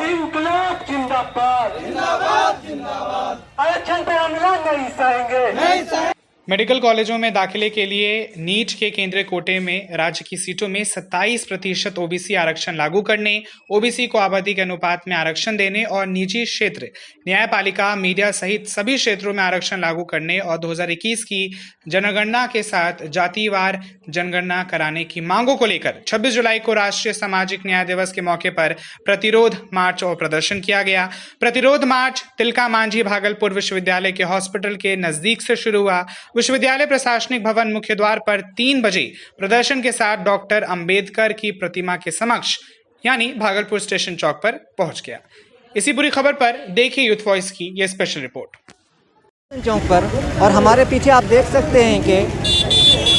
इंकलाब जिंदाबाद जिंदाबाद जिंदाबाद। आरक्षण पे हमला नहीं सहेंगे। मेडिकल कॉलेजों में दाखिले के लिए नीट के केंद्रीय कोटे में राज्य की सीटों में 27% ओबीसी आरक्षण लागू करने, ओबीसी को आबादी के अनुपात में आरक्षण देने और निजी क्षेत्र, न्यायपालिका, मीडिया सहित सभी क्षेत्रों में आरक्षण लागू करने और 2021 की जनगणना के साथ जातिवार जनगणना कराने की मांगों को लेकर 26 जुलाई को राष्ट्रीय सामाजिक न्याय दिवस के मौके पर प्रतिरोध मार्च और प्रदर्शन किया गया। प्रतिरोध मार्च तिलका मांझी भागलपुर विश्वविद्यालय के हॉस्पिटल के नजदीक से शुरू हुआ। विश्वविद्यालय प्रशासनिक भवन मुख्य द्वार पर 3 बजे प्रदर्शन के साथ डॉक्टर अंबेडकर की प्रतिमा के समक्ष यानी भागलपुर स्टेशन चौक पर पहुंच गया। इसी बुरी खबर पर देखिए यूथ वॉइस की यह स्पेशल रिपोर्ट। चौक पर और हमारे पीछे आप देख सकते हैं कि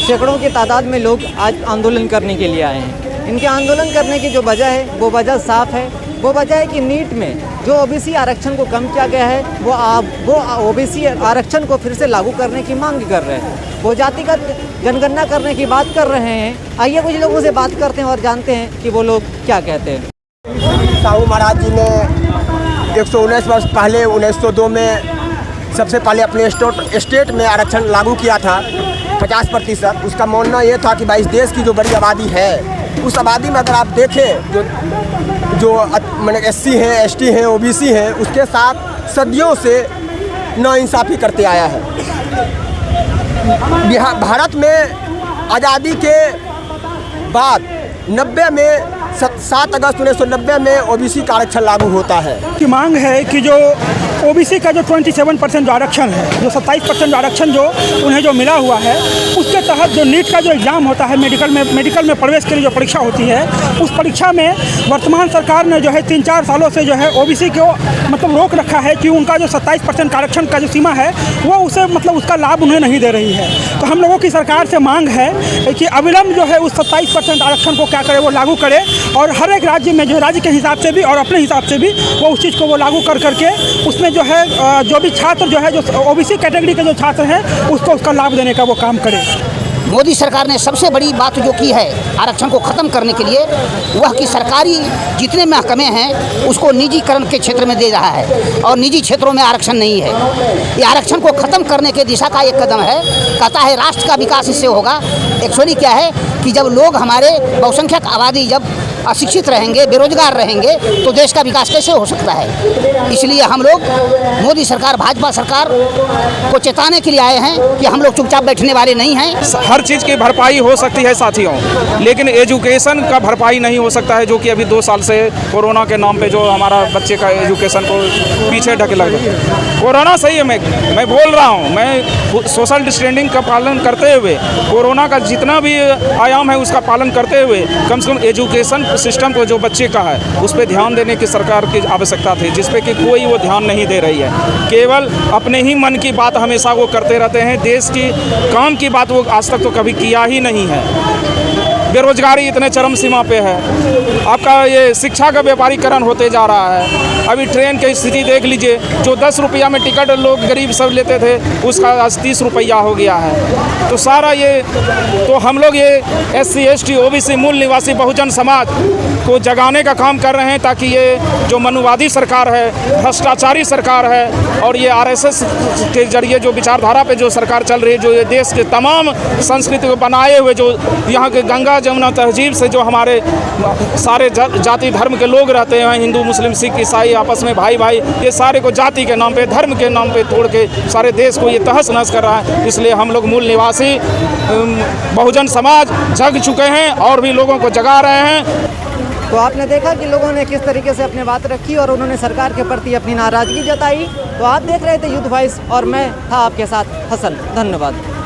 सैकड़ों की तादाद में लोग आज आंदोलन करने के लिए आए हैं। इनके आंदोलन करने की जो वजह है वो वजह साफ है। वो वजह है कि नीट में जो ओबीसी आरक्षण को कम किया गया है वो ओबीसी आरक्षण को फिर से लागू करने की मांग कर रहे हैं। वो जातिगत जनगणना करने की बात कर रहे हैं। आइए कुछ लोगों से बात करते हैं और जानते हैं कि वो लोग क्या कहते हैं। साहू महाराज जी ने 119 वर्ष पहले 1902 में सबसे पहले अपने स्टेट में आरक्षण लागू किया था 50%। उसका मानना ये था कि भाई इस देश की जो बड़ी आबादी है उस आबादी में अगर आप देखें जो मैंने SC हैं, ST हैं, OBC हैं, उसके साथ सदियों से नाइंसाफ़ी करते आया है। भारत में आज़ादी के बाद 90 में 7 अगस्त 1990 में ओबीसी का आरक्षण लागू होता है। की मांग है कि जो ओबीसी का जो 27% जो आरक्षण है, जो 27% आरक्षण जो उन्हें जो मिला हुआ है, उसके तहत जो नीट का जो एग्ज़ाम होता है मेडिकल में प्रवेश के लिए जो परीक्षा होती है, उस परीक्षा में वर्तमान सरकार ने जो है 3-4 सालों से जो है ओबीसी को मतलब रोक रखा है कि उनका जो 27% आरक्षण का जो सीमा है वो उसे मतलब उसका लाभ उन्हें नहीं दे रही है। तो हम लोगों की सरकार से मांग है कि अविलंब जो है उस 27% आरक्षण को क्या करे, वो लागू करे और हर एक राज्य में जो राज्य के हिसाब से भी और अपने हिसाब से भी वो उस चीज़ को वो लागू कर करके उसमें जो है जो भी छात्र जो है जो ओबीसी कैटेगरी के जो छात्र हैं उसको उसका लाभ देने का वो काम करे। मोदी सरकार ने सबसे बड़ी बात जो की है आरक्षण को ख़त्म करने के लिए, वह कि सरकारी जितने महकमे हैं उसको निजीकरण के क्षेत्र में दे रहा है और निजी क्षेत्रों में आरक्षण नहीं है। ये आरक्षण को ख़त्म करने के दिशा का एक कदम है। कहता है राष्ट्र का विकास इससे होगा। एक्चुअली क्या है कि जब लोग हमारे बहुसंख्यक आबादी जब अशिक्षित रहेंगे, बेरोजगार रहेंगे, तो देश का विकास कैसे हो सकता है। इसलिए हम लोग मोदी सरकार, भाजपा सरकार को चेताने के लिए आए हैं कि हम लोग चुपचाप बैठने वाले नहीं हैं। हर चीज़ की भरपाई हो सकती है साथियों, लेकिन एजुकेशन का भरपाई नहीं हो सकता है, जो कि अभी 2 साल से कोरोना के नाम पे जो हमारा बच्चे का एजुकेशन को पीछे ढकेला गया। कोरोना सही है, मैं बोल रहा हूँ, मैं सोशल डिस्टेंसिंग का पालन करते हुए, कोरोना का जितना भी आयाम है उसका पालन करते हुए कम से कम एजुकेशन सिस्टम को जो बच्चे का है उस पर ध्यान देने की सरकार की आवश्यकता थी, जिस पे कि कोई वो ध्यान नहीं दे रही है। केवल अपने ही मन की बात हमेशा वो करते रहते हैं। देश की काम की बात वो आज तक तो कभी किया ही नहीं है। बेरोजगारी इतने चरम सीमा पे है। आपका ये शिक्षा का व्यापारीकरण होते जा रहा है। अभी ट्रेन की स्थिति देख लीजिए, जो 10 रुपया में टिकट लोग गरीब सब लेते थे उसका आज 30 रुपया हो गया है। तो सारा ये तो हम लोग ये SC ST OBC मूल निवासी बहुजन समाज को जगाने का काम कर रहे हैं, ताकि ये जो मनुवादी सरकार है, भ्रष्टाचारी सरकार है और ये RSS के जरिए जो विचारधारा पे जो सरकार चल रही है, जो ये देश के तमाम संस्कृति को बनाए हुए, जो यहाँ के गंगा जमुना तहजीब से जो हमारे सारे जाति धर्म के लोग रहते हैं, हिंदू मुस्लिम सिख ईसाई आपस में भाई भाई, ये सारे को जाति के नाम पे, धर्म के नाम पे तोड़ के सारे देश को ये तहस नहस कर रहा है। इसलिए हम लोग मूल निवासी बहुजन समाज जग चुके हैं और भी लोगों को जगा रहे हैं। तो आपने देखा कि लोगों ने किस तरीके से अपनी बात रखी और उन्होंने सरकार के प्रति अपनी नाराज़गी जताई। तो आप देख रहे थे यूथ वॉइस और मैं था आपके साथ हसन। धन्यवाद।